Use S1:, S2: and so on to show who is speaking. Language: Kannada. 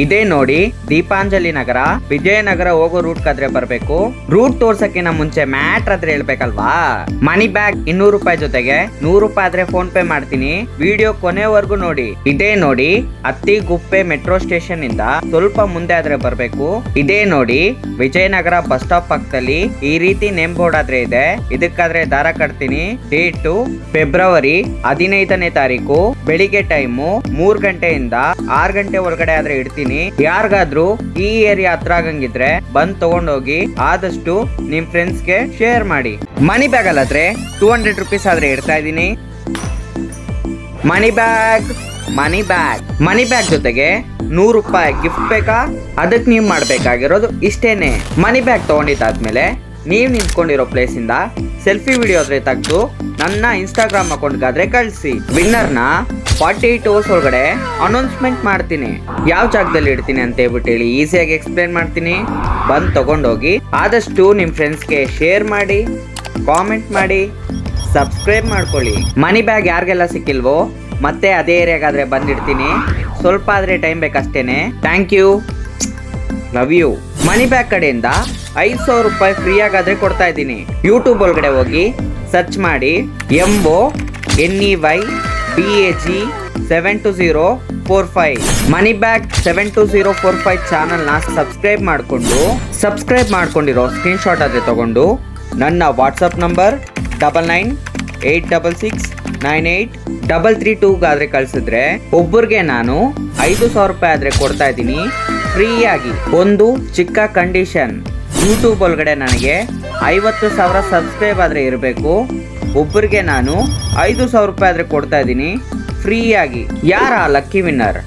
S1: ಇದೇ ನೋಡಿ ದೀಪಾಂಜಲಿ ನಗರ, ವಿಜಯನಗರ ಹೋಗೋ ರೂಟ್ ಕಾದ್ರೆ ಬರ್ಬೇಕು. ರೂಟ್ ತೋರ್ಸಕ್ಕಿನ ಮುಂಚೆ ಮ್ಯಾಟ್ರ್ ಆದ್ರೆ ಹೇಳ್ಬೇಕಲ್ವಾ. ಮನಿ ಬ್ಯಾಗ್ 200 ರೂಪಾಯಿ ಜೊತೆಗೆ 100 ರೂಪಾಯಿ ಆದ್ರೆ ಫೋನ್ ಪೇ ಮಾಡ್ತೀನಿ. ವಿಡಿಯೋ ಕೊನೆವರೆಗೂ ನೋಡಿ. ಇದೇ ನೋಡಿ ಅತ್ತಿಗುಪ್ಪೆ ಮೆಟ್ರೋ ಸ್ಟೇಷನ್ ಇಂದ ಸ್ವಲ್ಪ ಮುಂದೆ ಆದ್ರೆ ಬರ್ಬೇಕು. ಇದೇ ನೋಡಿ ವಿಜಯನಗರ ಬಸ್ ಸ್ಟಾಪ್ ಪಕ್ಕದಲ್ಲಿ ಈ ರೀತಿ ನೇಮ್ ಬೋರ್ಡ್ ಆದ್ರೆ ಇದೆ. ಇದಕ್ಕಾದ್ರೆ ದಾರ ಕಟ್ತೀನಿ. ಡೇಟು ಫೆಬ್ರವರಿ 15ನೇ ತಾರೀಕು, ಬೆಳಿಗ್ಗೆ ಟೈಮು 3 ಗಂಟೆಯಿಂದ 6 ಗಂಟೆ ಒಳಗಡೆ ಆದ್ರೆ ಇಡ್ತೀನಿ. ಯಾರಿಗಾದ್ರೂ ಈ ಏರಿಯಾ ಹತ್ರ ಆಗಂಗಿದ್ರೆ ಬಂದ್ ತಗೊಂಡೋಗಿ ಆದಷ್ಟು ನಿಮ್ ಫ್ರೆಂಡ್ಸ್ಗೆ ಶೇರ್ ಮಾಡಿ. ಮನಿ ಬ್ಯಾಗ್ ಅಲ್ಲಾದ್ರೆ 200 ರೂಪೀಸ್ ಆದ್ರೆ ಇಡ್ತಾ ಇದೀನಿ. ಮನಿ ಬ್ಯಾಗ್ ಜೊತೆಗೆ 100 ರೂಪಾಯಿ ಗಿಫ್ಟ್ ಬೇಕಾ? ಅದಕ್ಕೆ ನೀವು ಮಾಡ್ಬೇಕಾಗಿರೋದು ಇಷ್ಟೇನೆ. ಮನಿ ಬ್ಯಾಗ್ ತಗೊಂಡಿದ್ದಾದ್ಮೇಲೆ ನೀವು ನಿಂತ್ಕೊಂಡಿರೋ ಪ್ಲೇಸ್ ಇಂದ ಸೆಲ್ಫಿ ವಿಡಿಯೋ ಆದ್ರೆ ತೆಗೆದು ನನ್ನ ಇನ್ಸ್ಟಾಗ್ರಾಮ್ ಅಕೌಂಟ್ಗಾದ್ರೆ ಕಳಿಸಿ. ವಿನ್ನರ್ನ 48 ಅವರ್ಸ್ ಒಳಗಡೆ ಅನೌನ್ಸ್ಮೆಂಟ್ ಮಾಡ್ತೀನಿ. ಯಾವ ಜಾಗದಲ್ಲಿ ಇಡ್ತೀನಿ ಅಂತ ಹೇಳ್ಬಿಟ್ಟು ಹೇಳಿ ಈಸಿಯಾಗಿ ಎಕ್ಸ್ಪ್ಲೇನ್ ಮಾಡ್ತೀನಿ. ಬಂದು ತಗೊಂಡೋಗಿ ಆದಷ್ಟು ನಿಮ್ಮ ಫ್ರೆಂಡ್ಸ್ಗೆ ಶೇರ್ ಮಾಡಿ, ಕಾಮೆಂಟ್ ಮಾಡಿ, ಸಬ್ಸ್ಕ್ರೈಬ್ ಮಾಡ್ಕೊಳ್ಳಿ. ಮನಿ ಬ್ಯಾಗ್ ಯಾರಿಗೆಲ್ಲ ಸಿಕ್ಕಿಲ್ವೋ ಮತ್ತೆ ಅದೇ ಏರಿಯಾಗಾದ್ರೆ ಬಂದಿಡ್ತೀನಿ. ಸ್ವಲ್ಪ ಆದ್ರೆ ಟೈಮ್ ಬೇಕಷ್ಟೇನೆ. Thank you, love you. Money bag ಕಡೆಯಿಂದ 5,000 ರೂಪಾಯಿ ಫ್ರೀ ಆಗಾದ್ರೆ ಕೊಡ್ತಾ ಇದ್ದೀನಿ. ಯೂಟ್ಯೂಬ್ ಒಳಗಡೆ ಹೋಗಿ ಸರ್ಚ್ ಮಾಡಿ MONEYBAG 72045 ಮನಿ ಬ್ಯಾಗ್ 72045 ಚಾನಲ್ನ ಸಬ್ಸ್ಕ್ರೈಬ್ ಮಾಡ್ಕೊಂಡಿರೋ ಸ್ಕ್ರೀನ್ ಶಾಟ್ ಆದ್ರೆ ತಗೊಂಡು ನನ್ನ ವಾಟ್ಸಪ್ ನಂಬರ್ 9986698332 ಆದ್ರೆ ಕಳ್ಸಿದ್ರೆ ಒಬ್ಬರಿಗೆ ನಾನು 5,000 ರೂಪಾಯಿ ಆದ್ರೆ ಕೊಡ್ತಾ ಇದ್ದೀನಿ ಫ್ರೀ ಆಗಿ. ಒಂದು ಚಿಕ್ಕ ಕಂಡೀಷನ್, ಯೂಟ್ಯೂಬ್ ಒಳಗಡೆ ನನಗೆ 50,000 ಸಬ್ಸ್ಕ್ರೈಬ್ ಆದ್ರೆ ಇರಬೇಕು. ಒಬ್ಬರಿಗೆ ನಾನು 5,000 ರೂಪಾಯಿ ಆದ್ರೆ ಕೊಡ್ತಾ ಇದ್ದೀನಿ ಫ್ರೀ ಆಗಿ. ಯಾರ ಲಕ್ಕಿ ವಿನ್ನರ್?